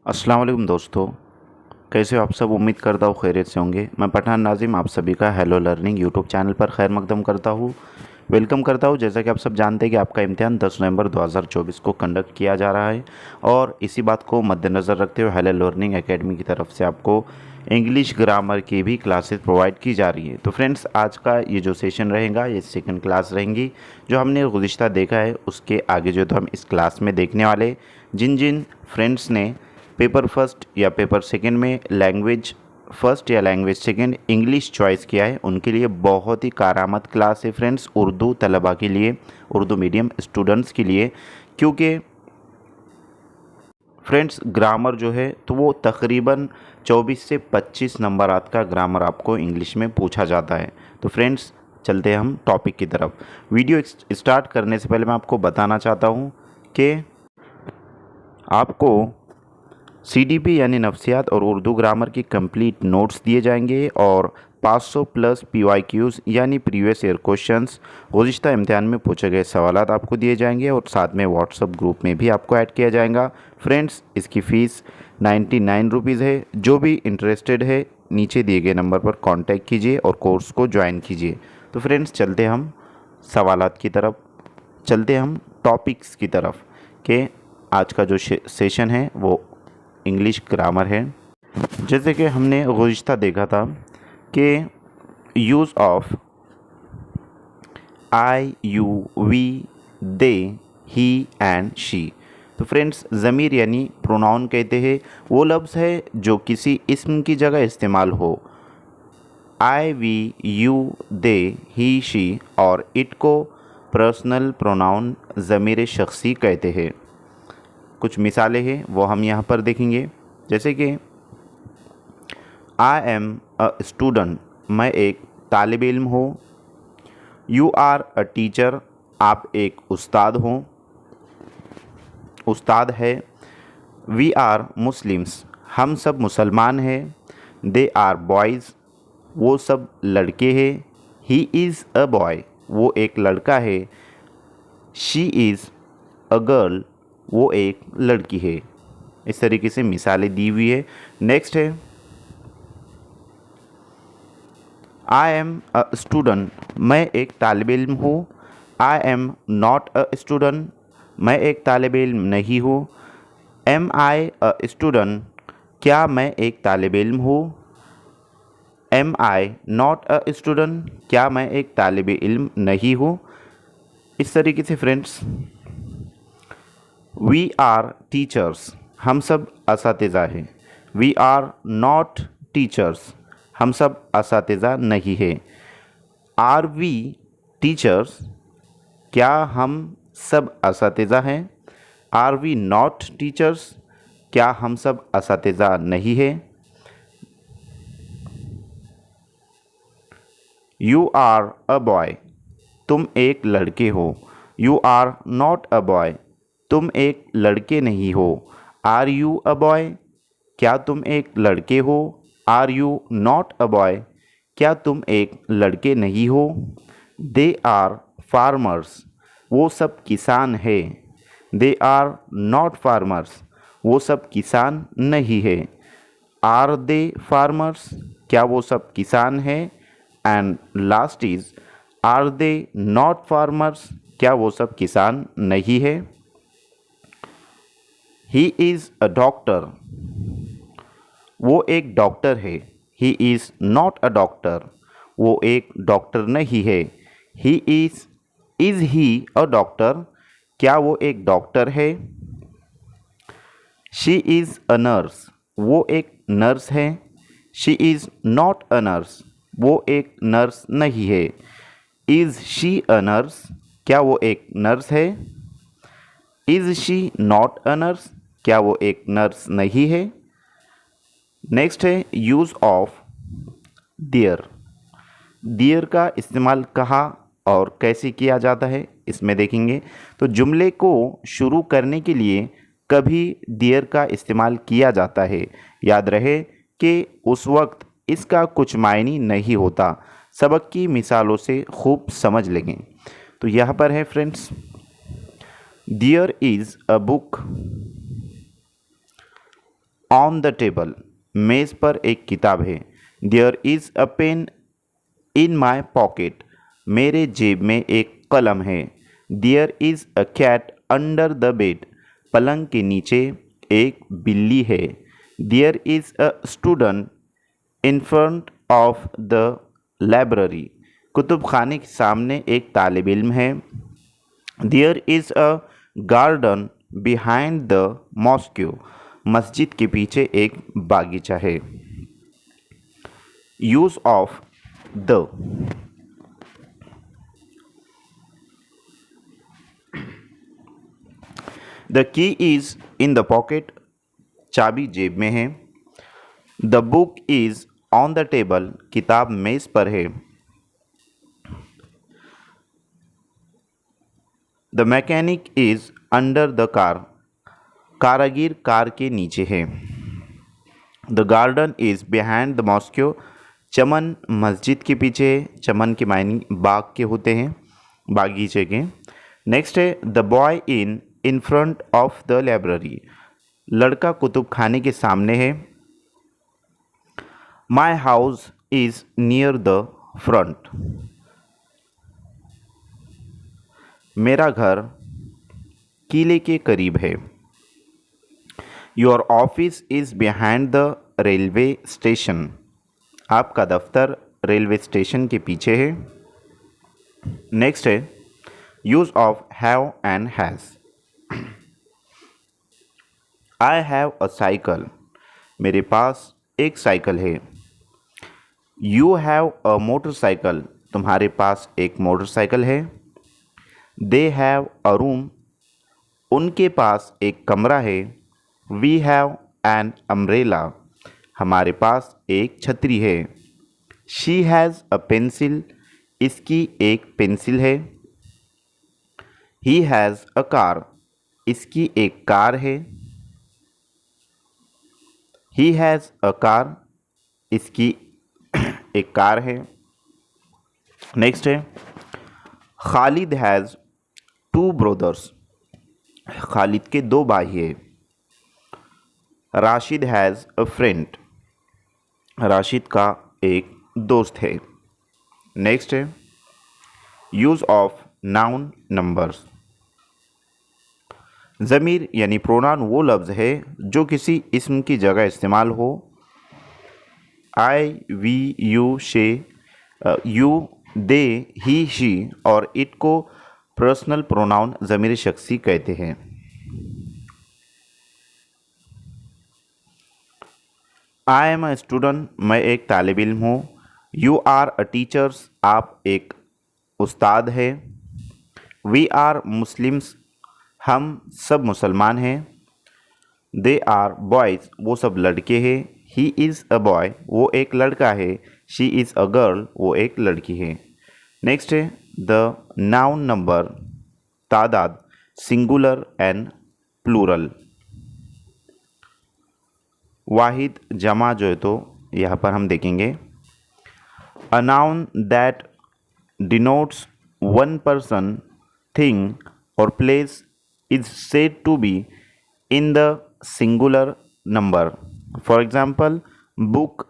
अस्सलाम वालेकुम दोस्तों, कैसे हो आप सब। उम्मीद करता हूँ खैरियत से होंगे। मैं पठान नाजिम आप सभी का हेलो लर्निंग यूट्यूब चैनल पर खैर मकदम करता हूँ, वेलकम करता हूँ। जैसा कि आप सब जानते हैं कि आपका इम्तिहान 10 नवंबर 2024 को कंडक्ट किया जा रहा है और इसी बात को मद्देनज़र रखते हुए हेलो लर्निंग एकेडमी की तरफ से आपको इंग्लिश ग्रामर की भी क्लासेस प्रोवाइड की जा रही है। तो फ्रेंड्स, आज का ये जो सेशन रहेगा ये सेकंड क्लास रहेंगी। जो हमने गुज़िश्ता देखा है उसके आगे जो तो हम इस क्लास में देखने वाले, जिन जिन फ्रेंड्स ने पेपर फर्स्ट या पेपर सेकंड में लैंग्वेज फर्स्ट या लैंग्वेज सेकंड इंग्लिश चॉइस किया है उनके लिए बहुत ही कारामद क्लास है फ्रेंड्स, उर्दू तलबा के लिए, उर्दू मीडियम स्टूडेंट्स के लिए। क्योंकि फ्रेंड्स ग्रामर जो है तो वो तकरीबन 24 से 25 नंबरात का ग्रामर आपको इंग्लिश में पूछा जाता है। तो फ्रेंड्स चलते हैं हम टॉपिक की तरफ। वीडियो स्टार्ट करने से पहले मैं आपको बताना चाहता हूँ कि आपको सीडीपी यानी नफ्सियात और उर्दू ग्रामर की कंप्लीट नोट्स दिए जाएंगे और 500 प्लस पीवाईक्यूज़ यानी प्रीवियस ईयर क्वेश्चंस गुज़िश्ता इम्तिहान में पूछे गए सवालात आपको दिए जाएंगे और साथ में व्हाट्सअप ग्रुप में भी आपको ऐड किया जाएगा। फ्रेंड्स इसकी फ़ीस 99 रुपीज़ है। जो भी इंटरेस्टेड है नीचे दिए गए नंबर पर कॉन्टैक्ट कीजिए और कोर्स को ज्वाइन कीजिए। तो फ्रेंड्स चलते हम सवालात की तरफ, चलते हम टॉपिक्स की तरफ कि आज का जो सेशन है वो इंग्लिश ग्रामर है। जैसे कि हमने गुज़िश्ता देखा था कि use of I you we they he and she. तो फ्रेंड्स ज़मीर यानी प्रोनाउन कहते हैं वो लफ्ज़ है जो किसी इस्म की जगह इस्तेमाल हो। I we you they he she और इट को पर्सनल प्रोनाउन ज़मीर शख्सी कहते हैं। कुछ मिसालें हैं वो हम यहाँ पर देखेंगे। जैसे कि आई एम अ स्टूडेंट, मैं एक तालिब इल्म हूँ। यू आर अ टीचर, आप एक उस्ताद हों, उस्ताद है। वी आर मुस्लिम्स, हम सब मुसलमान हैं। दे आर बॉयज़, वो सब लड़के हैं। ही इज़ अ बॉय, वो एक लड़का है। शी इज़ अ गर्ल, वो एक लड़की है। इस तरीके से मिसालें दी हुई है। नेक्स्ट है आई एम अ स्टूडेंट, मैं एक तालिब इल्म हूँ। I am not a student, मैं एक तालिब इल्म नहीं हूँ। एम आई अ स्टूडेंट, क्या मैं एक तालिब इल्म हूँ। Am I not a student, क्या मैं एक तालिब इल्म नहीं हूँ। इस तरीके से फ्रेंड्स वी आर टीचर्स, हम सब असातिज़ा हैं। वी आर नॉट टीचर्स, हम सब असातिज़ा नहीं है। आर वी टीचर्स, क्या हम सब असातिज़ा हैं। आर वी नॉट टीचर्स, क्या हम सब असातिज़ा नहीं है। यू आर अ बॉय, तुम एक लड़के हो। You are not a boy, तुम एक लड़के नहीं हो। आर यू अ बॉय, क्या तुम एक लड़के हो। Are you not a boy, क्या तुम एक लड़के नहीं हो। दे आर फार्मर्स, वो सब किसान है। दे आर नॉट फार्मर्स, वो सब किसान नहीं है। आर दे फार्मर्स, क्या वो सब किसान है। And last is are they not farmers, क्या वो सब किसान नहीं है। ही इज़ अ डॉक्टर, वो एक डॉक्टर है। He is not a doctor, वो एक डॉक्टर नहीं है। He is he a doctor, क्या वो एक डॉक्टर है। शी इज़ अ नर्स, वो एक नर्स है। She is not a nurse, वो एक नर्स नहीं है। इज़ शी अ नर्स, क्या वो एक नर्स है। Is she not a nurse, क्या वो एक नर्स नहीं है। नेक्स्ट है यूज़ ऑफ देयर। देयर का इस्तेमाल कहाँ और कैसे किया जाता है इसमें देखेंगे। तो जुमले को शुरू करने के लिए कभी देयर का इस्तेमाल किया जाता है। याद रहे कि उस वक्त इसका कुछ मायने नहीं होता। सबक की मिसालों से खूब समझ लेंगे। तो यहाँ पर है friends, there is a book, on the table, मेज़ पर एक किताब है। There is a pen in my pocket, मेरे जेब में एक कलम है। There is a cat under the bed, पलंग के नीचे एक बिल्ली है। There is a student in front of the library, कुतुब खाने के सामने एक तालिब इल्म है। There is a garden behind the mosque, मस्जिद के पीछे एक बागीचा है। Use of the, the key is in the pocket, चाबी जेब में है। The book is on the table, किताब मेज़ पर है। The mechanic is under the car, कारागिर कार के नीचे है। The garden is behind the mosque, चमन मस्जिद के पीछे। चमन के मायने बाग के होते हैं, बागीचे के। नेक्स्ट है the boy in front of the library, लड़का कुतुब खाने के सामने है। My house is near the front, मेरा घर किले के करीब है। Your office is behind the railway station, आपका दफ्तर रेलवे स्टेशन के पीछे है। नेक्स्ट है use of have and has. I have a cycle, मेरे पास एक साइकिल है। यू हैव अ मोटरसाइकिल, तुम्हारे पास एक मोटरसाइकिल है। दे हैव अ रूम, उनके पास एक कमरा है। वी हैव एन अम्ब्रेला, हमारे पास एक छतरी है। शी हैज़ अ पेंसिल, इसकी एक पेंसिल है। ही हैज़ अ कार, इसकी एक कार है। ही हैज़ अ कार, इसकी एक कार है। नेक्स्ट है Khalid has two brothers, Khalid के दो भाई हैं। Rashid has a friend, Rashid का एक दोस्त है। नेक्स्ट है यूज़ ऑफ नाउन नंबर्स। ज़मीर यानी प्रोनाउन वो लफ्ज़ है जो किसी इस्म की जगह इस्तेमाल हो। आई, वी, यू, शे, यू, दे, ही, शी और इट को पर्सनल प्रोनाउन ज़मीर शख्सी कहते हैं। आई एम अ स्टूडेंट, मैं एक तालिब इल्म हूँ। यू आर अ टीचर्स, आप एक उस्ताद है। वी आर मुस्लिम्स, हम सब मुसलमान हैं। दे आर बॉयज़, वो सब लड़के हैं। ही इज़ अ बॉय, वो एक लड़का है। शी इज़ अ गर्ल, वो एक लड़की है। नेक्स्ट है द नाउन नंबर, तादाद, सिंगुलर एंड प्लूरल। वाहिद जमा जो है तो यहाँ पर हम देखेंगे a noun that denotes one person, thing और place is said to be in the singular number. For example book,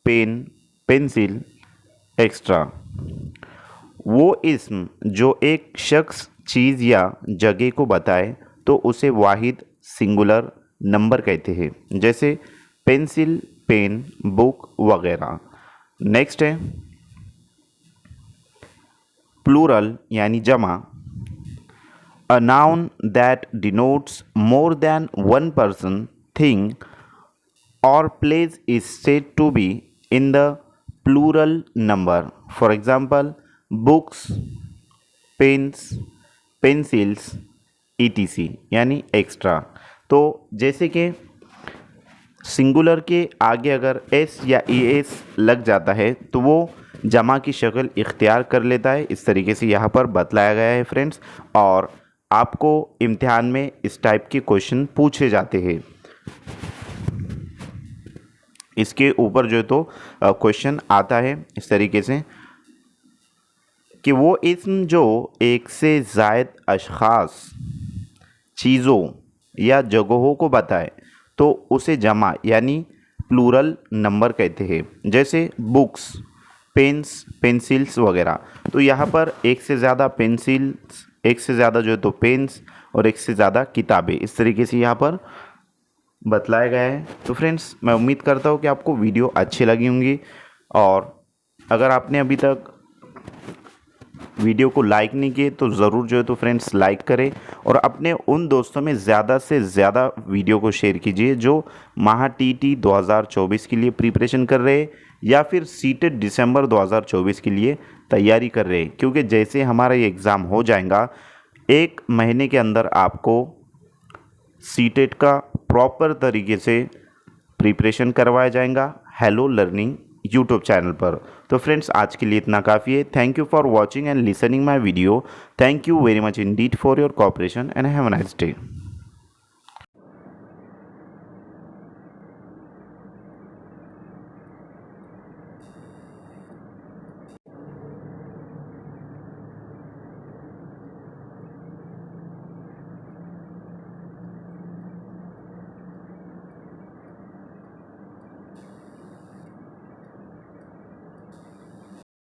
pen, pencil, extra. वो इस्म जो एक शख्स, चीज़ या जगह को बताए तो उसे वाहिद सिंगुलर नंबर कहते हैं, जैसे पेंसिल, पेन, बुक वगैरह। नेक्स्ट है प्लूरल यानी जमा। A noun that denotes more than one person, thing और place is said to be in the plural number. For example books, pens, pencils, ETC यानी extra. तो जैसे कि सिंगुलर के आगे अगर एस या ई एस लग जाता है तो वो जमा की शक्ल इख्तियार कर लेता है। इस तरीके से यहाँ पर बतलाया गया है फ्रेंड्स, और आपको इम्तिहान में इस टाइप के क्वेश्चन पूछे जाते हैं। इसके ऊपर जो है तो क्वेश्चन आता है इस तरीके से कि वो इस्म जो एक से ज़ायद अशख़ास, चीज़ों या जगहों को बताए तो उसे जमा यानी प्लूरल नंबर कहते हैं। जैसे बुक्स, पेन्स, पेंसिल्स वगैरह। तो यहाँ पर एक से ज़्यादा पेंसिल्स, एक से ज़्यादा जो है तो पेन्स और एक से ज़्यादा किताबें, इस तरीके से यहाँ पर बतलाया गया है। तो फ्रेंड्स, मैं उम्मीद करता हूँ कि आपको वीडियो अच्छी लगी होंगी, और अगर आपने अभी तक वीडियो को लाइक नहीं किए तो ज़रूर जो है तो फ्रेंड्स लाइक करें, और अपने उन दोस्तों में ज़्यादा से ज़्यादा वीडियो को शेयर कीजिए जो महा टीटी 2024 के लिए प्रिपरेशन कर रहे हैं या फिर सीटेट दिसंबर 2024 के लिए तैयारी कर रहे हैं। क्योंकि जैसे हमारा ये एग्ज़ाम हो जाएगा, 1 महीने के अंदर आपको सीटेट का प्रॉपर तरीके से प्रिपरेशन करवाया जाएगा हेलो लर्निंग यूट्यूब चैनल पर। तो फ्रेंड्स, आज के लिए इतना काफ़ी है। Thank you for watching and listening my video. Thank you very much Indeed for your cooperation and have a nice day.